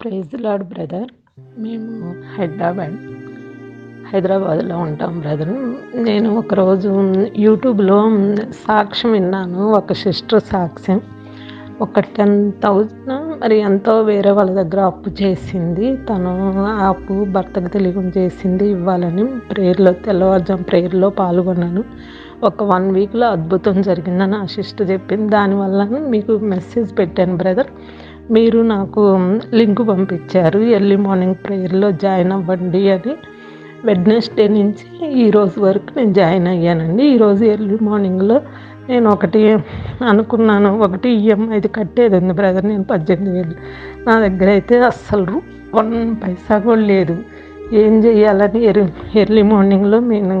Praise the lord brother. మేము హైదరాబాద్లో ఉంటాం బ్రదర్. నేను ఒకరోజు యూట్యూబ్లో సాక్ష్యం విన్నాను. ఒక సిస్టర్ సాక్ష్యం, ఒక 10,000 మరి ఎంతో వేరే వాళ్ళ దగ్గర అప్పు చేసింది. తను ఆ అప్పు భర్తకు తెలియకుండా చేసింది, ఇవ్వాలని తెల్లవారుజాము ప్రేయర్లో పాల్గొన్నాను. ఒక 1 వీక్లో అద్భుతం జరిగిందని ఆ సిస్టర్ చెప్పింది. దానివల్ల మీకు మెసేజ్ పెట్టాను బ్రదర్. మీరు నాకు లింక్ పంపించారు, ఎర్లీ మార్నింగ్ ప్రేయర్లో జాయిన్ అవ్వండి అని. వెడ్నెస్డే నుంచి ఈరోజు వరకు నేను జాయిన్ అయ్యానండి. ఈరోజు ఎర్లీ మార్నింగ్లో నేను ఒకటి అనుకున్నాను, ఒకటి ఈఎంఐది కట్టేది ఉంది బ్రదర్. నేను 18,000 నా దగ్గర అయితే అస్సలు 1 పైసా కూడా లేదు. ఏం చేయాలని ఎర్లీ మార్నింగ్లో నేను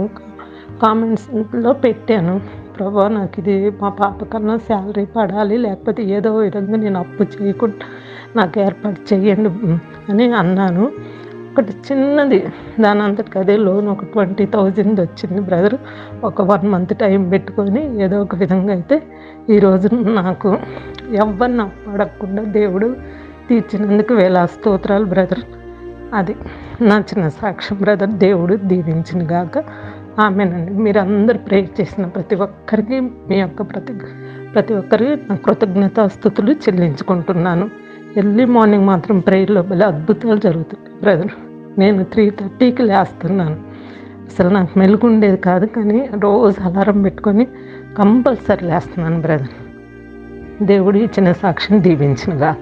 కామెంట్స్లో పెట్టాను, ప్రభా నాకు ఇది మా పాప కన్నా శాలరీ పడాలి, లేకపోతే ఏదో విధంగా నేను అప్పు చేయకుండా నాకు ఏర్పాటు చేయండి అని అన్నాను. ఒకటి చిన్నది, దాని అంతటికి అదే లోన్ ఒక 20,000 వచ్చింది బ్రదర్. ఒక 1 మంత్ టైం పెట్టుకొని ఏదో ఒక విధంగా అయితే ఈరోజు నాకు ఎవరిని అప్పడకుండా దేవుడు తీర్చినందుకు వేల స్తోత్రాలు బ్రదర్. అది నా చిన్న సాక్ష్యం బ్రదర్. దేవుడు దీవించిన గాక. ఆమేనండి. మీరు అందరు ప్రేర్ చేసిన ప్రతి ఒక్కరికి మీ యొక్క ప్రతి ఒక్కరికి నా కృతజ్ఞతాస్తుతులు చెల్లించుకుంటున్నాను. ఎర్లీ మార్నింగ్ మాత్రం ప్రేయర్లో భలే అద్భుతాలు జరుగుతున్నాయి బ్రదర్. నేను 3:30కి లేస్తున్నాను. అసలు నాకు మెలుగు ఉండేది కాదు, కానీ రోజు అలారం పెట్టుకొని కంపల్సరీ లేస్తున్నాను బ్రదర్. దేవుడు ఇచ్చిన సాక్ష్యం దీవించిన గాక.